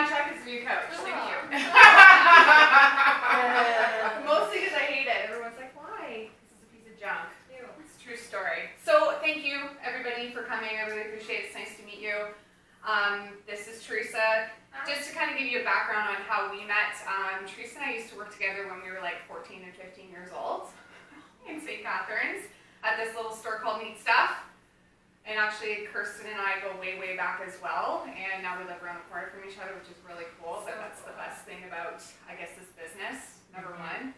contract as a new coach. Thank you. Mostly because I hate it. Everyone's like, why? This is a piece of junk. It's a true story. So thank you, everybody, for coming. I really appreciate it. It's nice to meet you. This is Teresa. Just to kind of give you a background on how we met, Teresa and I used to work together when we were like 14 and 15 years old in St. Catharines at this little store called Neat Stuff. And actually, Kirsten and I go way, way back as well. And now we live around the corner from each other, which is really cool. But that's the best thing about, I guess, this business, number one,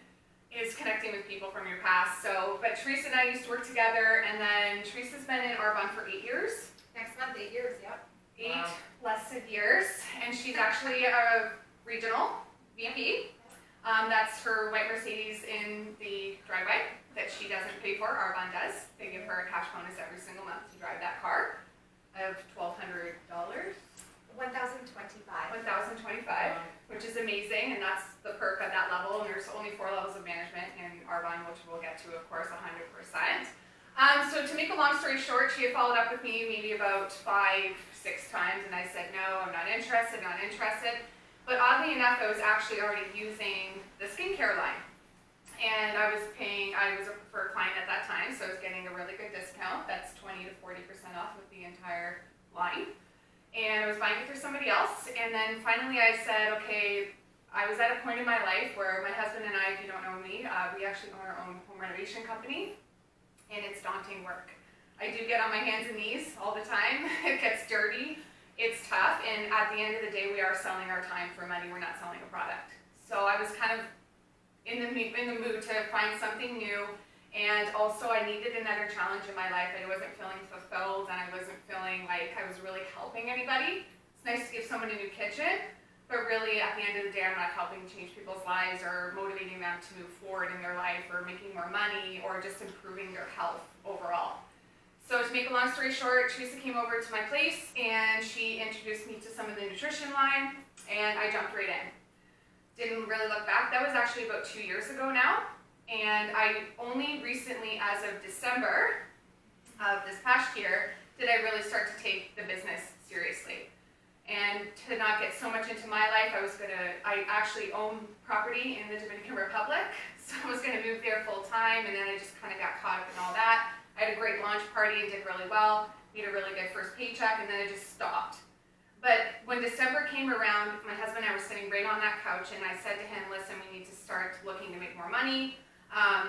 is connecting with people from your past. So, but Teresa and I used to work together. And then Teresa's been in Arbonne for 8 years. Next month, 8 years, yep. 8 blessed years. And she's actually a regional VP. That's her white Mercedes in the driveway that she doesn't pay for. Arbonne does. They give her a cash bonus every single month to drive that car of $1,200. $1,025. $1,025, which is amazing, and that's the perk at that level. And there's only 4 levels of management in Arbonne, which we'll get to, of course, 100%. So to make a long story short, she had followed up with me maybe about 5, 6 times, and I said, no, I'm not interested, not interested. But oddly enough, I was actually already using the skincare line. And I was a preferred client at that time, so I was getting a really good discount. That's 20 to 40% off of the entire line. And I was buying it through somebody else. And then finally I said, okay, I was at a point in my life where my husband and I, if you don't know me, we actually own our own home renovation company. And it's daunting work. I do get on my hands and knees all the time. It gets dirty. It's tough. And at the end of the day, we are selling our time for money. We're not selling a product. So I was kind of in the mood to find something new, and also I needed another challenge in my life. I wasn't feeling fulfilled, and I wasn't feeling like I was really helping anybody. It's nice to give someone a new kitchen, but really at the end of the day, I'm not helping change people's lives or motivating them to move forward in their life or making more money or just improving their health overall. So to make a long story short, Teresa came over to my place and she introduced me to some of the nutrition line, and I jumped right in. Didn't really look back. That was actually about 2 years ago now. And I only recently, as of December of this past year, did I really start to take the business seriously. And to not get so much into my life, I actually own property in the Dominican Republic. So I was gonna move there full time, and then I just kind of got caught up in all that. I had a great launch party and did really well, made a really good first paycheck, and then I just stopped. But when December came around, my husband and I were sitting right on that couch, and I said to him, listen, we need to start looking to make more money.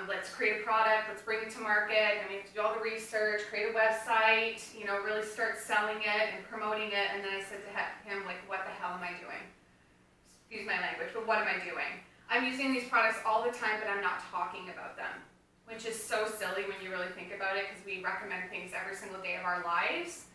Let's create a product, let's bring it to market, and we have to do all the research, create a website, really start selling it and promoting it. And then I said to him, like, what the hell am I doing? Excuse my language, but what am I doing? I'm using these products all the time, but I'm not talking about them, which is so silly when you really think about it, because we recommend things every single day of our lives.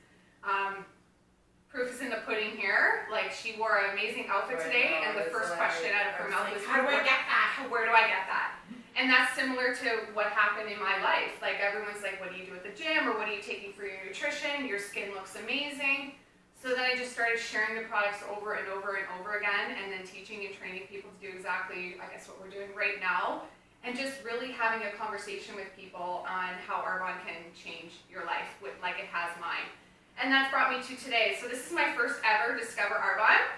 Proof is in the pudding here. Like, she wore an amazing outfit today, and the first question out of her mouth was, how do I get that? Where do I get that? And that's similar to what happened in my life. Like, everyone's like, what do you do at the gym, or what are you taking for your nutrition? Your skin looks amazing. So then I just started sharing the products over and over and over again, and then teaching and training people to do exactly, I guess, what we're doing right now. And just really having a conversation with people on how Arbonne can change your life, like it has mine. And that's brought me to today. So this is my first ever Discover Arbonne.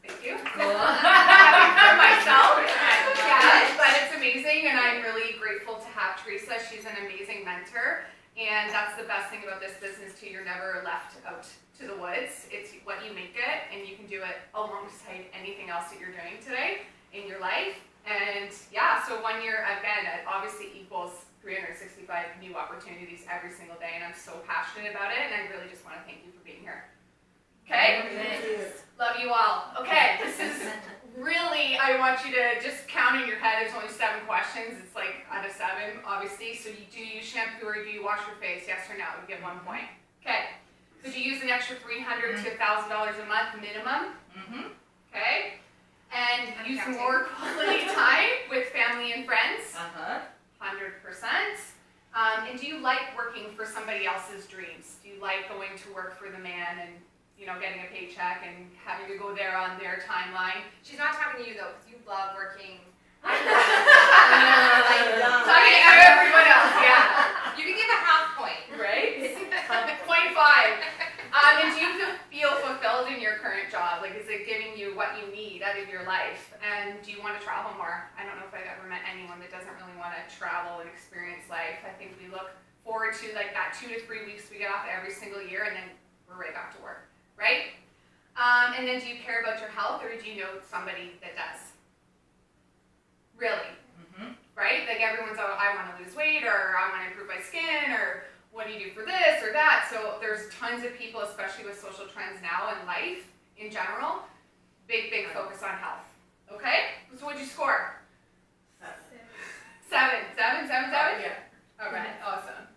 Thank you. Cool. For myself. Yeah, but it's amazing, and I'm really grateful to have Teresa. She's an amazing mentor, and that's the best thing about this business too. You're never left out to the woods. It's what you make it, and you can do it alongside anything else that you're doing today in your life. And yeah, so 1 year, again, it obviously equals 365 new opportunities every single day, and I'm so passionate about it, and I really just want to thank you for being here. Okay? Thanks. Love you all. Okay, this is really, I want you to just count in your head. There's only 7 questions. It's like out of 7, obviously. So do you use shampoo or do you wash your face? Yes or no? You get 1 point. Okay. Could you use an extra $300 to $1,000 a month minimum? Okay. And use more quality time with family and friends? 100%. And do you like working for somebody else's dreams? Do you like going to work for the man and getting a paycheck and having to go there on their timeline? She's not talking to you, though, because you love working. Talking to everyone else, yeah. You can give a half point. Right? 0.5. And do you feel feel fulfilled in your current job? Like, is it giving you what you need out of your life? And do you want to travel more? I don't know if I've ever met anyone that doesn't really want to travel and experience life. I think we look forward to like that 2 to 3 weeks we get off every single year, and then we're right back to work, right? And then do you care about your health, or do you know somebody that does? Really? Right? Like everyone's, oh, I want to lose weight, or I want to improve my skin, or what do you do for this or that? So there's tons of people, especially with social trends now and life in general, big focus on health. Okay? So what'd you score? 7. 7? Yeah. Alright, awesome.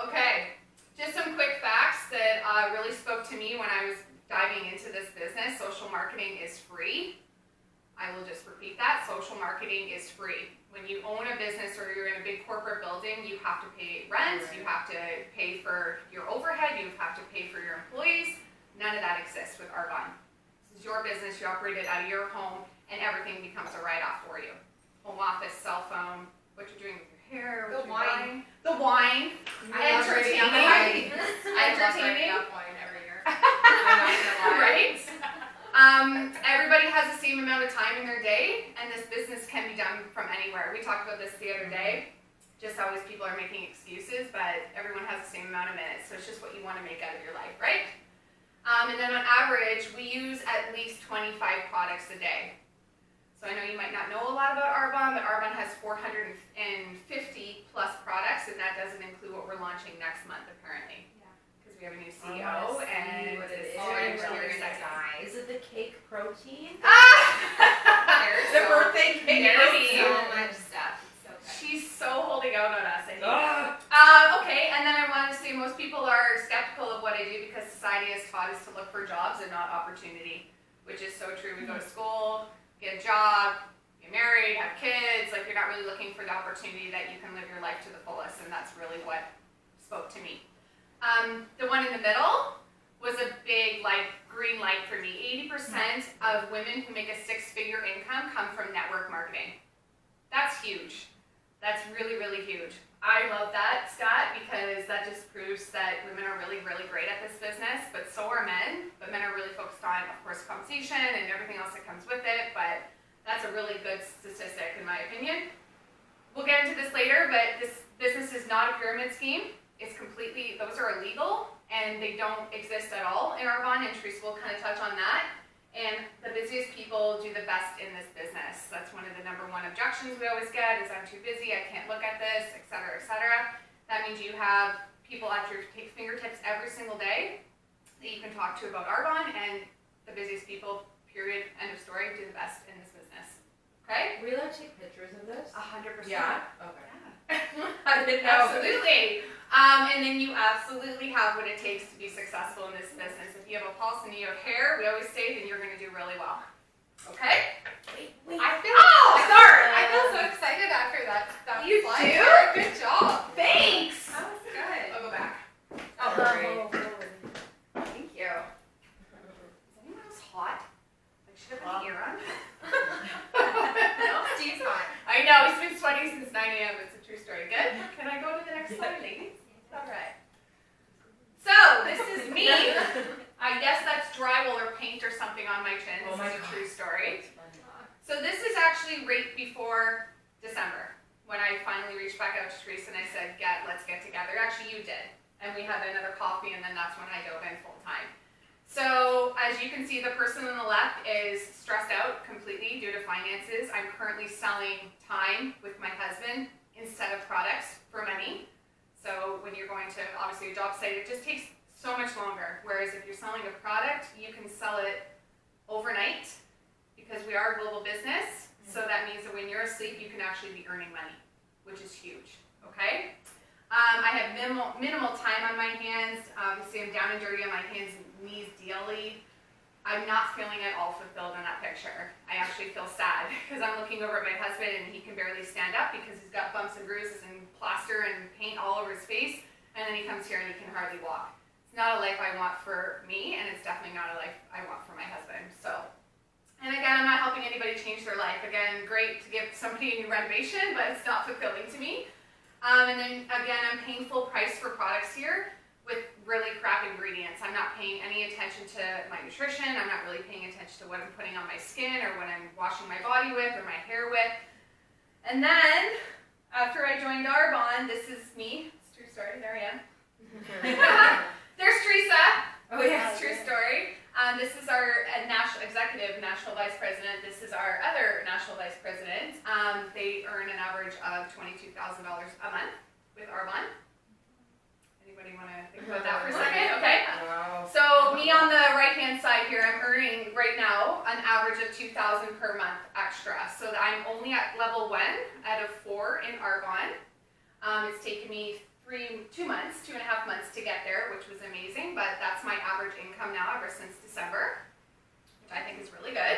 Okay, just some quick facts that really spoke to me when I was diving into this business. Social marketing is free. I will just repeat that. Social marketing is free. When you own a business or you're in a big corporate building, you have to pay rent, you have to pay for your overhead, you have to pay for your employees. None of that exists with Arbonne. This is your business, you operate it out of your home, and everything becomes a write-off for you. Home office, cell phone, what you're doing with your hair, what The you're wine. buying. The wine. Entertaining. Entertaining. Wine every year. I'm not gonna lie. Right? Everybody has the same amount of time in their day, and this business can be done from anywhere. We talked about this the other day. Just always people are making excuses, but everyone has the same amount of minutes, so it's just what you want to make out of your life, right? And then on average, we use at least 25 products a day. So I know you might not know a lot about Arbonne, but Arbonne has 450 plus products, and that doesn't include what we're launching next month, apparently. We have a new CEO, and what it is. very, Really very exciting. nice. Is it the cake protein? There's The birthday cake protein. So much stuff. So good. She's so holding out on us. I hate Ah. that. Okay, and then I wanted to say most people are skeptical of what I do because society has taught us to look for jobs and not opportunity, which is so true. We go to school, get a job, get married, have kids. Like, you're not really looking for the opportunity that you can live your life to the fullest, and that's really what spoke to me. The one in the middle was a big, like, green light for me. 80% of women who make a 6-figure income come from network marketing. That's huge. That's really, really huge. I love that stat because that just proves that women are really, really great at this business, but so are men. But men are really focused on, of course, compensation and everything else that comes with it, but that's a really good statistic in my opinion. We'll get into this later, but this business is not a pyramid scheme. It's completely, those are illegal, and they don't exist at all in Arbonne, and Teresa will kind of touch on that. And the busiest people do the best in this business. That's one of the #1 objections we always get is, I'm too busy, I can't look at this, etc., etc. That means you have people at your fingertips every single day that you can talk to about Arbonne, and the busiest people, period, end of story, do the best in this business. Okay? Will you take pictures of this? 100%. Yeah. Okay. Yeah. I didn't know. Absolutely. And then you absolutely have what it takes to be successful in this business. If you have a pulse and you have hair, we always say, then you're going to do really well. Okay? Wait. I feel sorry. I feel so excited after that. You slide do? there. Good job. Thanks. That was good. I'll go back. Oh, great. Thank you. Is anyone else hot? Like, should I put the ear on? No, Steve's hot. I know, he's been sweating since 9 a.m. It's a true story. Good? Can I go to the next slide, ladies? All right. So, this is me. I guess that's drywall or paint or something on my chin. This is a true story. So this is actually right before December, when I finally reached back out to Teresa and I said, let's get together. Actually, you did. And we had another coffee, and then that's when I dove in full time. So, as you can see, the person on the left is stressed out completely due to finances. I'm currently selling time with my husband instead of products for money. So when you're going to, obviously, a job site, it just takes so much longer. Whereas if you're selling a product, you can sell it overnight because we are a global business. So that means that when you're asleep, you can actually be earning money, which is huge, okay? I have minimal time on my hands. Obviously, I'm down and dirty on my hands and knees daily. I'm not feeling at all fulfilled in that picture. I actually feel sad because I'm looking over at my husband and he can barely stand up because he's got bumps and bruises and plaster and paint all over his face. And then he comes here and he can hardly walk. It's not a life I want for me, and it's definitely not a life I want for my husband. So, and again, I'm not helping anybody change their life. Again, great to give somebody a new renovation, but it's not fulfilling to me. And then again, I'm paying full price for products here, with really crap ingredients. I'm not paying any attention to my nutrition. I'm not really paying attention to what I'm putting on my skin or what I'm washing my body with or my hair with. And then, after I joined Arbonne, this is me. It's a true story. There I am. There's Teresa. Oh, yeah. It's a true story. This is our national vice president. This is our other national vice president. They earn an average of $22,000 a month with Arbonne. Anybody want to think about that for a second? Okay. Wow. So me on the right-hand side here, I'm earning right now an average of $2,000 per month extra. So I'm only at level 1 out of 4 in Arbonne. It's taken me 2.5 months to get there, which was amazing, but that's my average income now ever since December, which I think is really good.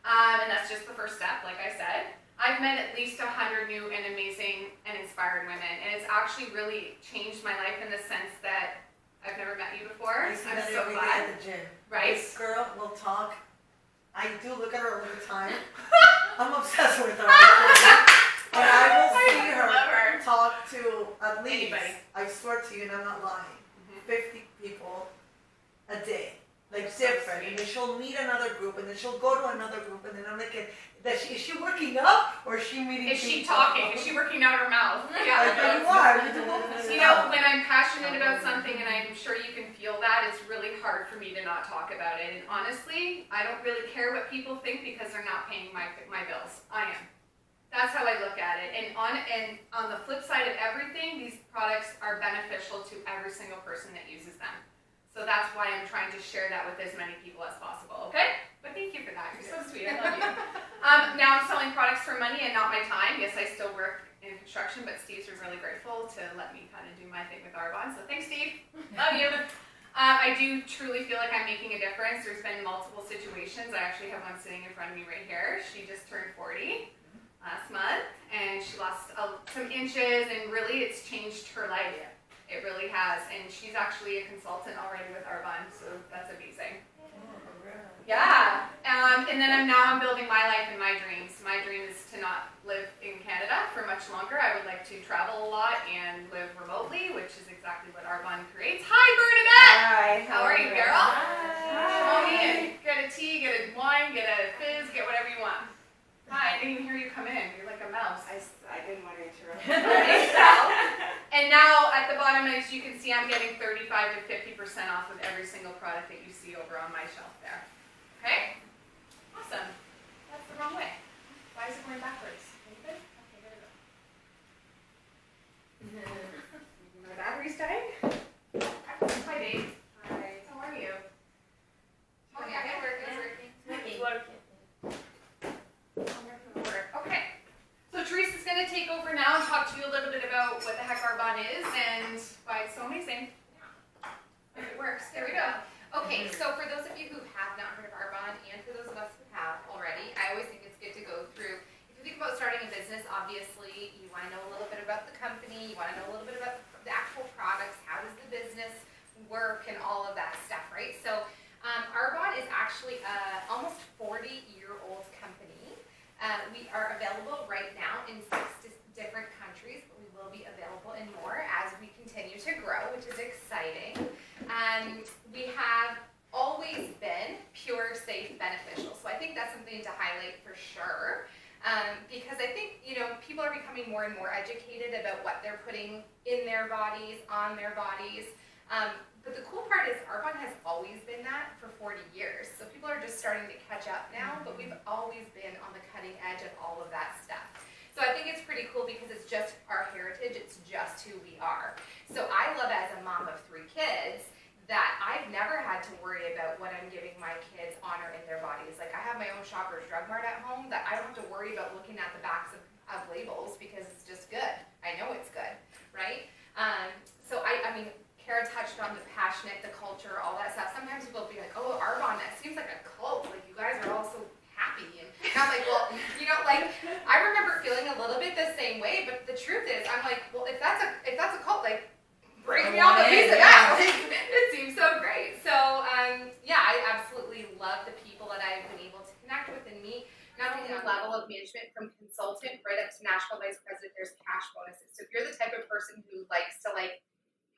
And that's just the first step, like I said. I've met at least 100 new and amazing and inspired women, and it's actually really changed my life in the sense that I've never met you before. I see I'm that so every day glad. at the gym. Right? This girl will talk. I do look at her all the time. I'm obsessed with her. But I will see her love her. talk to at least, Anybody. I swear to you, and I'm not lying, Mhm. 50 people a day. Like That's so different. sweet. And then she'll meet another group, and then she'll go to another group, and then I'm like, is she working up or is she meeting Is she people? talking? Is she working out her mouth? Like, Yeah. you are. You do both of You them. know, when I'm passionate about something, and I'm sure you can feel that, it's really hard for me to not talk about it. And honestly, I don't really care what people think because they're not paying my bills. I am. That's how I look at it. And on the flip side of everything, these products are beneficial to every single person that uses them. So that's why I'm trying to share that with as many people as possible, okay? But thank you for that. You're so sweet. I love you. Now I'm selling products for money and not my time. Yes, I still work in construction, but Steve's been really grateful to let me kind of do my thing with Arbonne. So thanks, Steve. Love you. I do truly feel like I'm making a difference. There's been multiple situations. I actually have one sitting in front of me right here. She just turned 40 last month, and she lost some inches, and really it's changed her life. It really has, and she's actually a consultant already with Arbonne, so that's amazing. Yeah, and then I'm building my life and my dreams. My dream is to not live in Canada for much longer. I would like to travel a lot and live remotely, which is exactly what Arbonne creates. Hi, Bernadette! Hi. How are you, girl? Come on Hi. in. Get a tea, get a wine, get a fizz, get whatever you want. Hi, I didn't even hear you come in. You're like a mouse. I didn't want to interrupt. And now at the bottom, as you can see, I'm getting 35 to 50% off of every single product that you see over on my shelf there. Okay? Awesome. That's the wrong way. Why is it going backwards? Anything? Okay, there we go. My battery's dying. Hi, Dave. Hi. How are you? Oh, yeah, it's working. Okay. So Teresa's going to take over now and talk to you a little bit about what the heck Arbonne is and why it's so amazing. If it works. There we go. Okay, so for those of you who have not heard of Arbonne, and for those of us who have already, I always think it's good to go through. If you think about starting a business, obviously you want to know a little bit about the company, you want to know a little bit about the actual products, how does the business work, and all of that stuff, right? So Arbonne is actually a almost 40-year-old company. We are available right now in 6 different countries, but we will be available in more as we continue to grow, which is exciting. We have always been pure, safe, beneficial. So I think that's something to highlight for sure. Because I think, people are becoming more and more educated about what they're putting in their bodies, on their bodies. But the cool part is Arbonne has always been that for 40 years. So people are just starting to catch up now, but we've always been on the cutting edge of all of that stuff. So I think it's pretty cool because it's just our heritage, it's just who we are. So I love as a mom of 3 kids that I've never had to worry about what I'm giving my kids on or in their bodies. Like I have my own Shoppers Drug Mart at home that I don't have to worry about looking at the backs of labels because it's just good. I know it's good, right? So I mean, Kara touched on the passionate, the culture, all that stuff. Sometimes people will be like, oh, Arbonne, that seems like a cult. Like you guys are all so happy. And I'm like, well, I remember feeling a little bit the same way, but the truth is, I'm like, well, if that's a cult, like, bring me on a piece of that. It seems so great. So, yeah, I absolutely love the people that I've been able to connect with and meet. Not only on level of management from consultant right up to national vice president, there's cash bonuses. So if you're the type of person who likes to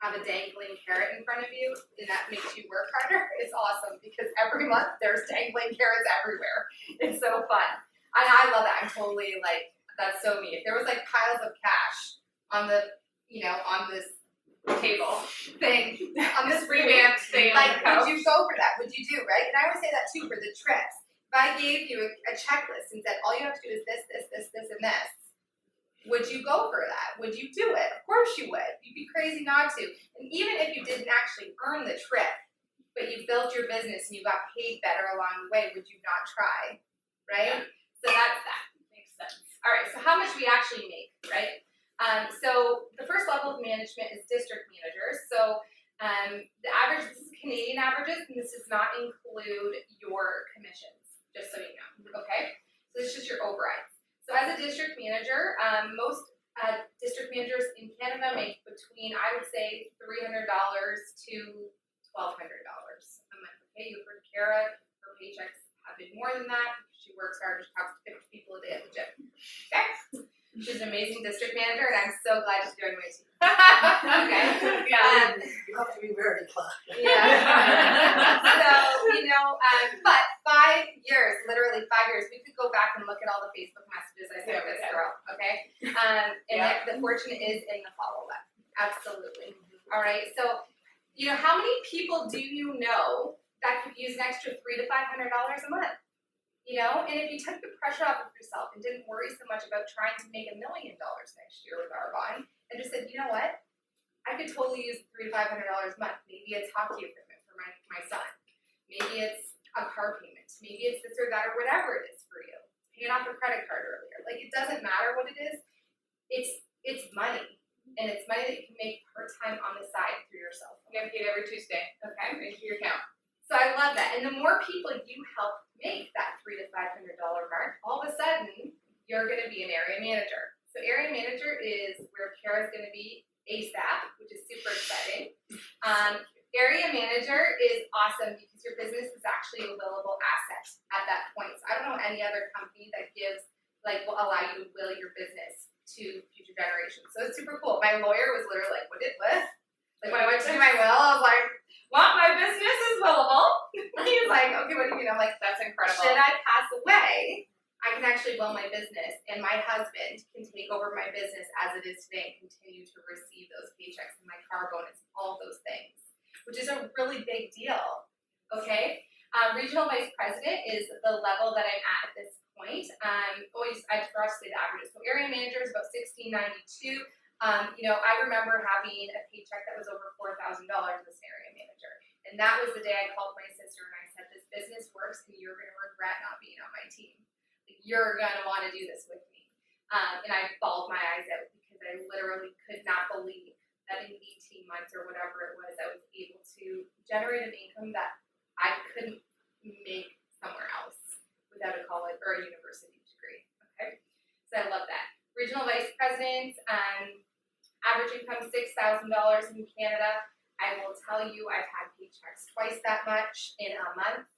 have a dangling carrot in front of you and that makes you work harder, it's awesome because every month there's dangling carrots everywhere. It's so fun. And I love that. I'm totally like, that's so me. If there was like piles of cash on the, on this table thing, on this revamped thing, like, would you go for that? Would you do, right? And I always say that too for the trips. If I gave you a checklist and said, all you have to do is this, and this, would you go for that? Would you do it? Of course you would. You'd be crazy not to. And even if you didn't actually earn the trip, but you built your business and you got paid better along the way, would you not try? Right? So that's that. Makes sense. All right, so how much we actually make, right? So the first level of management is district managers. So the average, this is Canadian averages, and this does not include your commissions, just so you know, okay? So this is just your overrides. So as a district manager, most district managers in Canada make between, I would say, $300 to $1,200 a month. Okay, you've heard Kara, her paychecks have been more than that. She works hard. She talks to 50 people a day at the gym. Okay, she's an amazing district manager, and I'm so glad she's joining my team. Okay, Yeah. You have to be very glad. yeah. So but 5 years, literally 5 years, we could go back and look at all the Facebook messages I sent this girl. Okay, and the fortune is in the follow-up. Absolutely. All right. So, how many people do you know that could use an extra $300 to $500 a month? And if you took the pressure off of yourself and didn't worry so much about trying to make $1 million next year with Arbonne, and just said, you know what, I could totally use $300 to $500 a month. Maybe it's hockey equipment for my son. Maybe it's a car payment. Maybe it's this or that or whatever it is for you. Paying off a credit card earlier. Like, it doesn't matter what it is. It's money. And it's money that you can make part-time on the side through yourself. You get paid every Tuesday. Okay? Into your account. So I love that. And the more people you help make that $300 to $500 mark, all of a sudden, you're going to be an area manager. So area manager is where Kara's going to be ASAP, which is super exciting. Area manager is awesome because your business is actually a willable asset at that point. So I don't know any other company that will allow you to will your business to future generations. So it's super cool. My lawyer was literally like, what? Like, when I went to do my will, I was like, what? My business is willable? He was like, okay, what do you mean? I'm like, That's incredible. should I pass away, I can actually will my business, and my husband can take over my business as it is today and continue to receive those paychecks and my car bonus, all those things, which is a really big deal, okay? Regional vice president is the level that I'm at this point. I forgot to say the averages. So area manager is about $1,692. I remember having a paycheck that was over $4,000 as an area manager. And that was the day I called my sister and I said, this business works and you're going to regret not being on my team. You're going to want to do this with me. And I bawled my eyes out because I literally could not believe that in 18 months or whatever it was, I was able to generate an income that I couldn't make somewhere else without a college or a university degree. Okay, so I love that. Regional vice president, average income $6,000 in Canada. I will tell you, I've had paychecks twice that much in a month,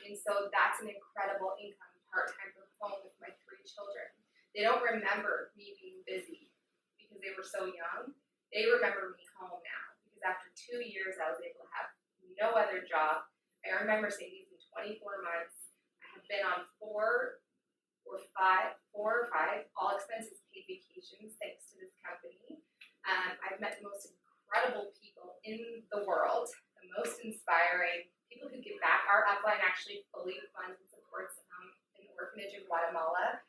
and so that's an incredible income part-time from home with my 3 children. They don't remember me being busy because they were so young. They remember me home now because after 2 years, I was able to have no other job. I remember savings in 24 months. I have been on 4 or 5 all expenses paid vacations thanks to this company. I've met the most incredible people in the world, the most inspiring people who give back. Our upline actually fully funds and supports an orphanage in Guatemala.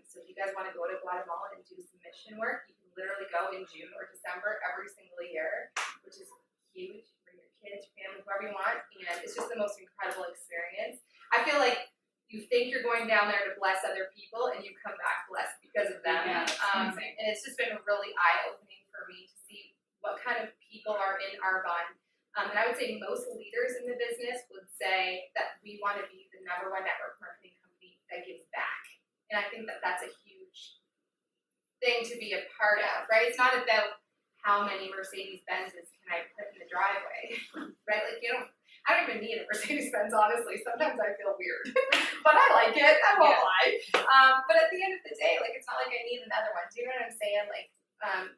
So if you guys want to go to Guatemala and do some mission work, you can literally go in June or December every single year, which is huge. Bring your kids, your family, whoever you want, and it's just the most incredible experience. I feel like you think you're going down there to bless other people, and you come back blessed because of them. Yeah, And it's just been really eye-opening for me to see what kind of people are in Arbonne. And I would say most leaders in the business would say that we want to be the #1 network marketing company that gives back. And I think that that's a huge thing to be a part of, right? It's not about how many Mercedes-Benzes can I put in the driveway, right? Like, I don't even need a Mercedes-Benz, honestly. Sometimes I feel weird, but I like it. I won't lie. But at the end of the day, like, it's not like I need another one. Do you know what I'm saying? Like,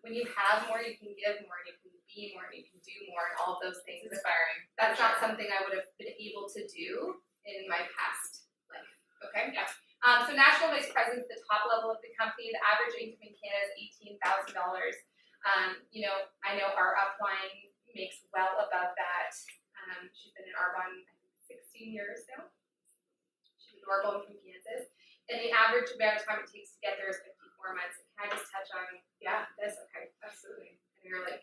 when you have more, you can give more, and you can be more and you can do more and all of those things. It's inspiring. That's not something I would have been able to do in my past life. Okay? Yeah. So national vice president, the top level of the company, the average income in Canada is $18,000. You know, I know our upline makes well above that. She's been in Arbonne, I think, 16 years now. She's adorable from Kansas. And the average amount of time it takes to get there is 54 months. Can I just touch on, this? Okay. Absolutely. And you're like,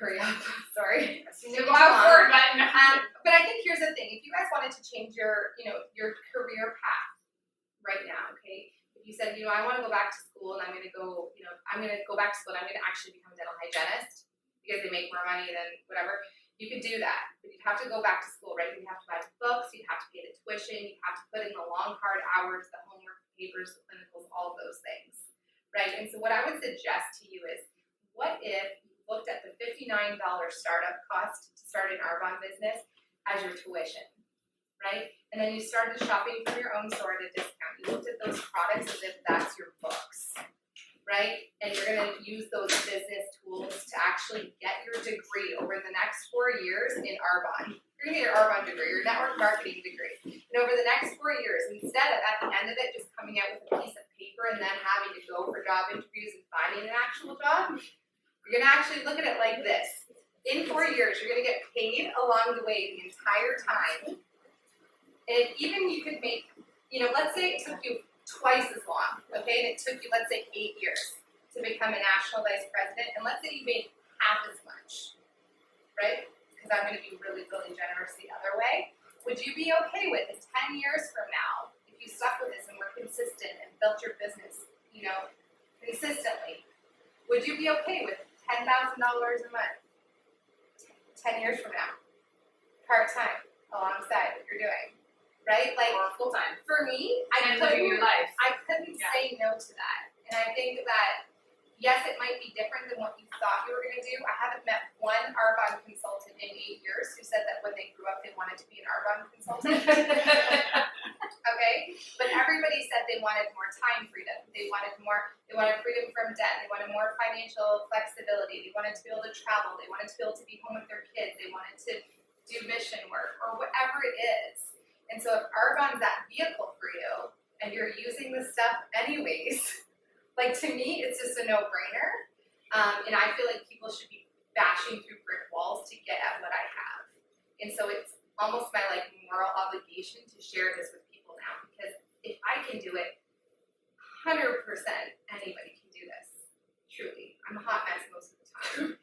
hurry up. Sorry. Go out forward button. But I think here's the thing. If you guys wanted to change your, your career path right now, okay? If you said, I want to go back to school and I'm going to go, I'm going to go back to school and I'm going to actually become a dental hygienist because they make more money than whatever, you could do that. But you'd have to go back to school, right? You'd have to buy the books, you'd have to pay the tuition, you'd have to put in the long, hard hours, the homework, the papers, the clinicals, all of those things, right? And so what I would suggest to you is, what if you looked at the $59 startup cost to start an Arbonne business as your tuition, right? And then you started shopping from your own store at a discount. You looked at those products as if that's your books, right? And you're going to use those business tools to actually get your degree over the next 4 years in Arbonne. You're going to get your Arbonne degree, your network marketing degree. And over the next 4 years, instead of at the end of it just coming out with a piece of paper and then having to go for job interviews and finding an actual job, you're going to actually look at it like this. In 4 years, you're going to get paid along the way the entire time. And even you could make, let's say it took you twice as long, okay? And it took you, let's say, 8 years to become a national vice president. And let's say you made half as much, right? Because I'm going to be really, really generous the other way. Would you be okay with in 10 years from now, if you stuck with this and were consistent and built your business, consistently, would you be okay with $10,000 a month 10 years from now? Part-time, alongside what you're doing, right? Like, Or full-time. for me, I And living your life. couldn't Yeah. say no to that. And I think that, yes, it might be different than what you thought you were going to do. I haven't met one Arbonne consultant in 8 years who said that when they grew up they wanted to be an Arbonne consultant. Okay? But everybody said they wanted more time freedom. They wanted freedom from debt. They wanted more financial flexibility. They wanted to be able to travel. They wanted to be able to be home with their kids. They wanted to do mission work or whatever it is. And so if Arbonne's that vehicle for you and you're using this stuff anyways, like, to me, it's just a no-brainer. And I feel like people should be bashing through brick walls to get at what I have. And so it's almost my moral obligation to share this with people now, because if I can do it, 100% anybody can do this. Truly. I'm a hot mess most of the time.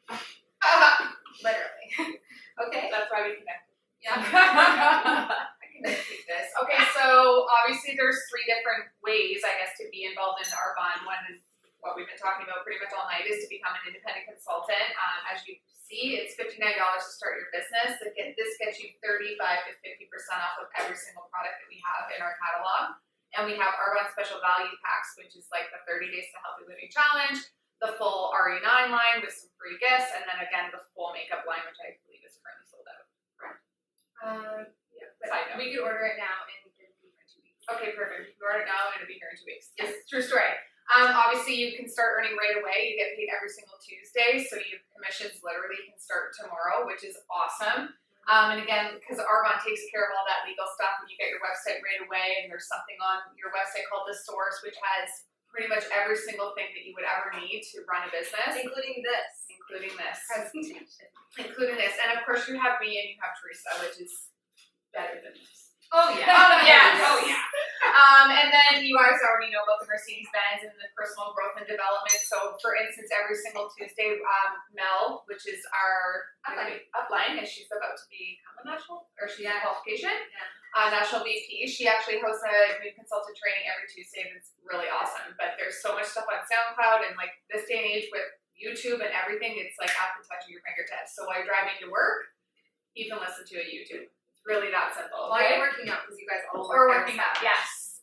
Literally. Okay? That's why we connected. Yeah. I can take this. Okay, so obviously there's 3 different ways, I guess, to be involved in Arbonne. One is what we've been talking about pretty much all night, is to become an independent consultant. As you see, it's $59 to start your business. Again, this gets you 35 to 50% off of every single product that we have in our catalog. And we have Arbonne Special Value Packs, which is like the 30 Days to Healthy Living Challenge, the full RE9 line with some free gifts, and then again the full makeup line, which I believe is currently sold out. Yeah, but Side note. we could order it now and get it in 2 weeks. Okay, perfect. You order it now, I'm going to be here in 2 weeks. Yes, true story. Obviously, you can start earning right away. You get paid every single Tuesday, so your commissions literally can start tomorrow, which is awesome. And again, because Arbonne takes care of all that legal stuff, and you get your website right away, and there's something on your website called The Source, which has pretty much every single thing that you would ever need to run a business. Including this. Including this. Presentation. Including this. And of course, you have me and you have Teresa, which is better than this. Oh yeah. Oh yeah. Oh yeah. And then you guys already know about the Mercedes-Benz and the personal growth and development. So for instance, every single Tuesday, Mel, which is our upline, and she's about to become a national, or she's in qualification, national VP. She actually hosts a new consultant training every Tuesday. That's really awesome. But there's so much stuff on SoundCloud, and like this day and age with YouTube and everything, it's like at the touch of your fingertips. So while you're driving to work, you can listen to a YouTube. Really that simple. While Okay? you're working out, because you guys all Or work working out. out, yes.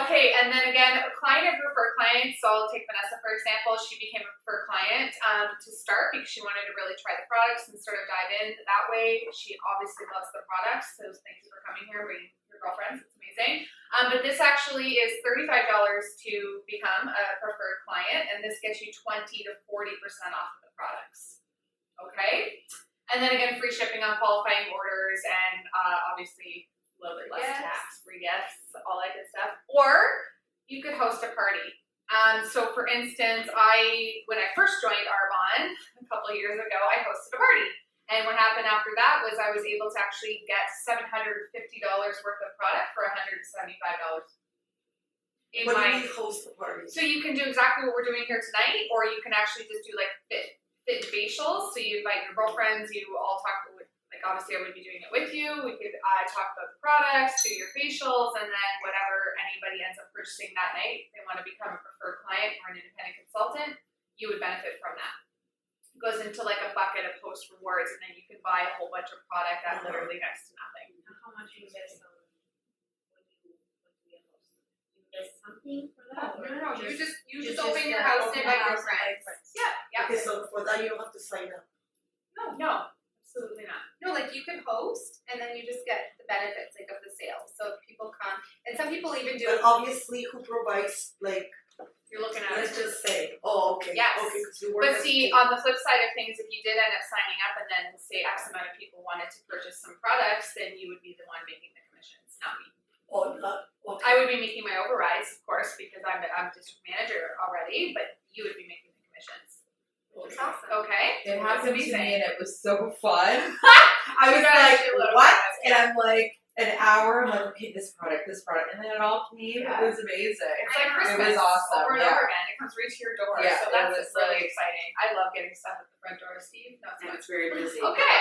Okay, and then again, client and refer clients. So I'll take Vanessa for example. She became a refer client to start because she wanted to really try the products and sort of dive in that way. She obviously loves the products, so thank you for coming here, bringing your girlfriends. It's amazing. But this actually is $35 to become a preferred client, and this gets you 20 to 40% off of the products. Okay? And then again, free shipping on qualifying orders and obviously a little bit less tax, free gifts, all that good stuff. Or you could host a party. So for instance, when I first joined Arbonne a couple of years ago, I hosted a party. And what happened after that was I was able to actually get $750 worth of product for $175. What do you mean host the party? So you can do exactly what we're doing here tonight, or you can actually just do like fit facials. So you invite your girlfriends, you all talk with, like obviously I would be doing it with you. We could talk about the products, do your facials, and then whatever anybody ends up purchasing that night, if they want to become a preferred client or an independent consultant, you would benefit from that. It goes into like a bucket of post rewards, and then you can buy a whole bunch of product at literally next to nothing. How much you invest on when you host? You invest something for that? No. You just just open your house and invite your house friends. Yeah. Okay, so for that you don't have to sign up. No, absolutely not. No, like you can host and then you just get the benefits like of the sales. So if people come, and some people even do But obviously, who provides like? You're looking at Let's it. just say. Oh, okay. Yes. Okay, because you work. But see, on the flip side of things, if you did end up signing up and then say X amount of people wanted to purchase some products, then you would be the one making the commissions, not me. Oh, not okay. I would be making my overrides, of course, because I'm district manager already, but you would be making the commissions. It's awesome. Okay? It It's happened to amazing. me and it was so fun. I was You guys like, do a little what? bit, And I'm like, an hour, I'm like, okay, this product, and then it all came. Yeah. It was amazing. It's like It Christmas was awesome. over and Yeah. over again. It comes right to your door. Yeah, So it that's was really like- exciting. I love getting stuff at the front door. Steve, not so And much. it's very busy. Okay.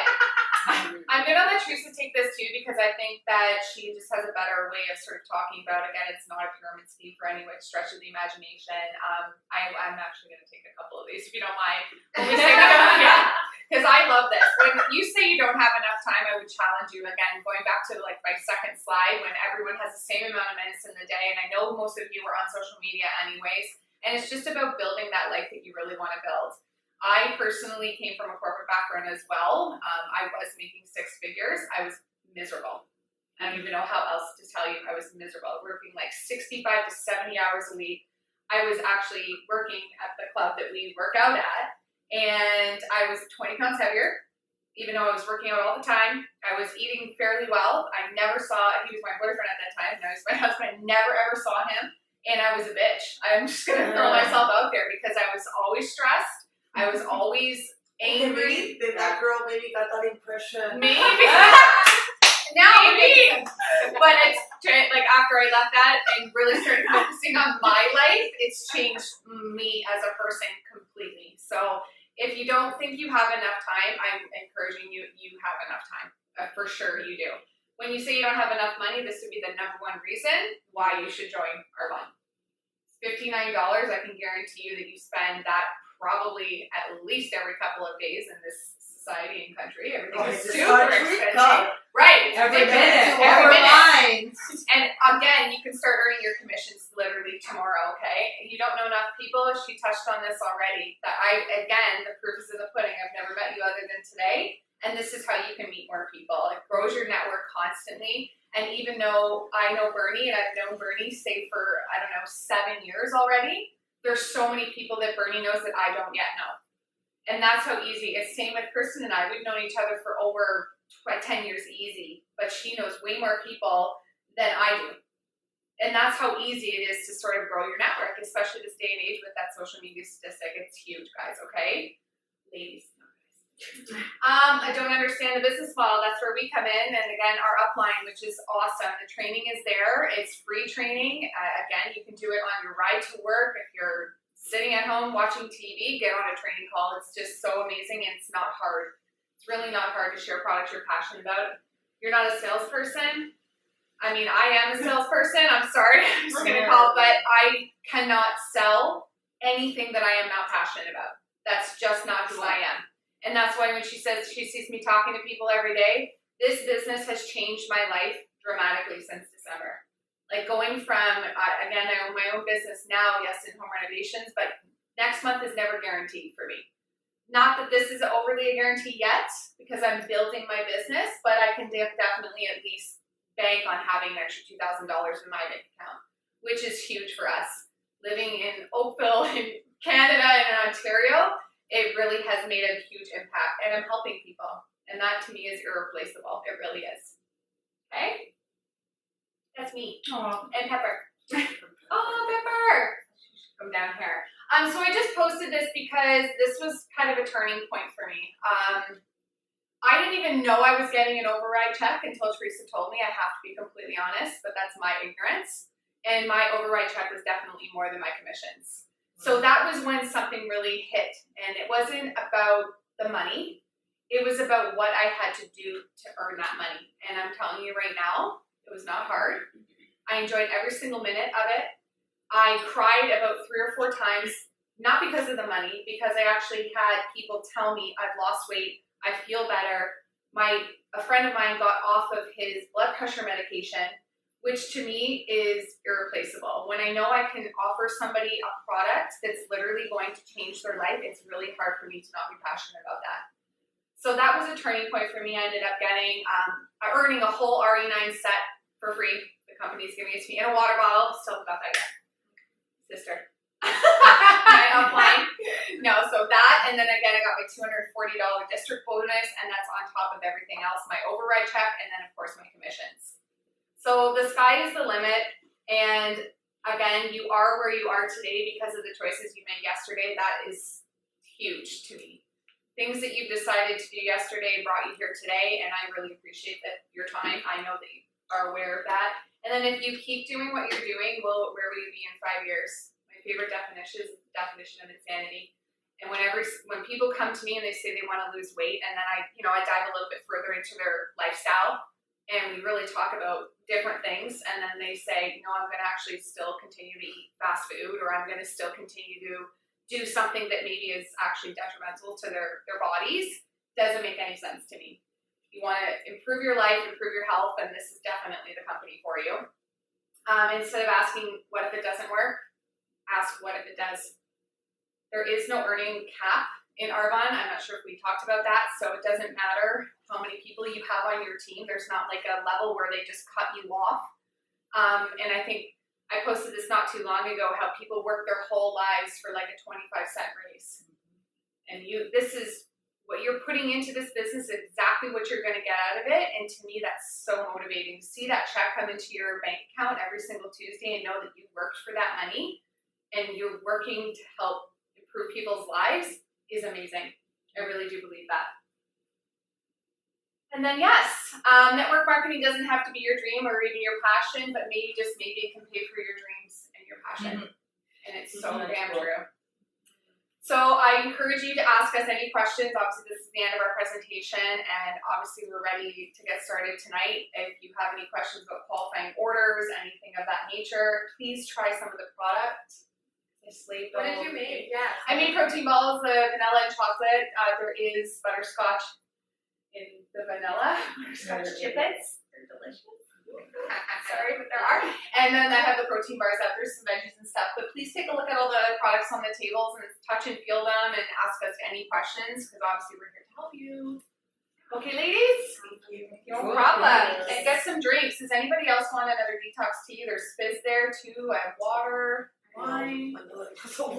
I'm gonna let Teresa take this too because I think that she just has a better way of sort of talking about. Again, it's not a pyramid scheme for any which stretch of the imagination. I'm actually gonna take a couple of these if you don't mind. When we say we don't, yeah, because I love this. When you say you don't have enough time, I would challenge you again. Going back to like my second slide, when everyone has the same amount of minutes in the day, and I know most of you are on social media anyways, and it's just about building that life that you really want to build. I personally came from a corporate background as well. I was making six figures. I was miserable. I don't even know how else to tell you. I was miserable, working like 65 to 70 hours a week. I was actually working at the club that we work out at, and I was 20 pounds heavier, even though I was working out all the time. I was eating fairly well. I never saw, he was my boyfriend at that time, now he's my husband, never ever saw him, and I was a bitch. I'm just gonna throw myself out there because I was always stressed. I was always angry. Then that girl maybe got that impression. Maybe. Now maybe. But it's like after I left that and really started focusing on my life, it's changed me as a person completely. So if you don't think you have enough time, I'm encouraging you, you have enough time. For sure you do. When you say you don't have enough money, this would be the number one reason why you should join Arbonne. $59, I can guarantee you that you spend that probably at least every couple of days in this society and country. Everything is super expensive. Right. It's Every ridiculous. minute, Every every minute. mind. And again, you can start earning your commissions literally tomorrow, okay? You don't know enough people. She touched on this already. That again, the proof is in the pudding. I've never met you other than today. And this is how you can meet more people. It grows your network constantly. And even though I know Bernie, and I've known Bernie, say for, 7 years already, there's so many people that Bernie knows that I don't yet know. And that's how easy. It's same with Kristen and I. We've known each other for over 10 years easy, but she knows way more people than I do. And that's how easy it is to sort of grow your network, especially this day and age with that social media statistic. It's huge, guys, okay? Ladies, not guys. I don't understand the business model. That's where we come in. And again, our upline, which is awesome. The training is there. It's free training. Again, you can do it on your ride to work. If you're sitting at home watching TV, get on a training call. It's just so amazing and it's not hard. It's really not hard to share products you're passionate about. You're not a salesperson. I mean, I am a salesperson. I'm sorry. I'm just going to call it, but I cannot sell anything that I am not passionate about. That's just not who I am. And that's why when she says she sees me talking to people every day, this business has changed my life dramatically since December. Like going from, again, I own my own business now, yes, in home renovations, but next month is never guaranteed for me. Not that this is overly a guarantee yet, because I'm building my business, but I can definitely at least bank on having an extra $2,000 in my bank account, which is huge for us. Living in Oakville, in Canada, and in Ontario, it really has made a huge impact, and I'm helping people, and that to me is irreplaceable. It really is. Okay, that's me. Aw. And Pepper. Oh, Pepper. Come down here. So I just posted this because this was kind of a turning point for me. I didn't even know I was getting an override check until Teresa told me. I have to be completely honest, but that's my ignorance. And my override check was definitely more than my commissions. So that was when something really hit. And it wasn't about the money. It was about what I had to do to earn that money. And I'm telling you right now, it was not hard. I enjoyed every single minute of it. I cried about 3 or 4 times, not because of the money, because I actually had people tell me I've lost weight, I feel better. A friend of mine got off of his blood pressure medication, which to me is irreplaceable. When I know I can offer somebody a product that's literally going to change their life, it's really hard for me to not be passionate about that. So that was a turning point for me. I ended up earning a whole RE9 set for free. The company's giving it to me in a water bottle. Still haven't got that yet. Sister. My upline. No, so that, and then again, I got my $240 district bonus, and that's on top of everything else, my override check, and then of course my commissions. So the sky is the limit, and again, you are where you are today because of the choices you made yesterday. That is huge to me. Things that you've decided to do yesterday brought you here today, and I really appreciate your time. I know that you are aware of that. And then if you keep doing what you're doing, where will you be in 5 years? My favorite definition is the definition of insanity. And when people come to me and they say they want to lose weight, and then I dive a little bit further into their lifestyle, and we really talk about different things, and then they say, I'm going to actually still continue to eat fast food, or I'm going to still continue to do something that maybe is actually detrimental to their bodies, doesn't make any sense to me. You want to improve your life, improve your health, and this is definitely the company for you. Instead of asking, what if it doesn't work? Ask, what if it does? There is no earning cap in Arbonne. I'm not sure if we talked about that, so it doesn't matter how many people you have on your team. There's not like a level where they just cut you off. And I think I posted this not too long ago, how people work their whole lives for like a 25-cent raise. And this is what you're putting into this business, exactly what you're going to get out of it. And to me, that's so motivating. To see that check come into your bank account every single Tuesday and know that you worked for that money and you're working to help improve people's lives is amazing. I really do believe that. And then yes, network marketing doesn't have to be your dream or even your passion, but maybe it can pay for your dreams and your passion. And it's so damn true. So I encourage you to ask us any questions. Obviously, this is the end of our presentation, and obviously we're ready to get started tonight. If you have any questions about qualifying orders, anything of that nature, please try some of the product. What did you make? Yeah. I made protein balls, vanilla and chocolate. There is butterscotch in the vanilla, butterscotch chiplets. They're delicious. Sorry, but there are. And then I have the protein bars out. There's some veggies and stuff. But please take a look at all the products on the tables and touch and feel them and ask us any questions because obviously we're here to help you. Okay, ladies? No problem. And get some drinks. Does anybody else want another detox tea? There's fizz there too. I have water, wine. So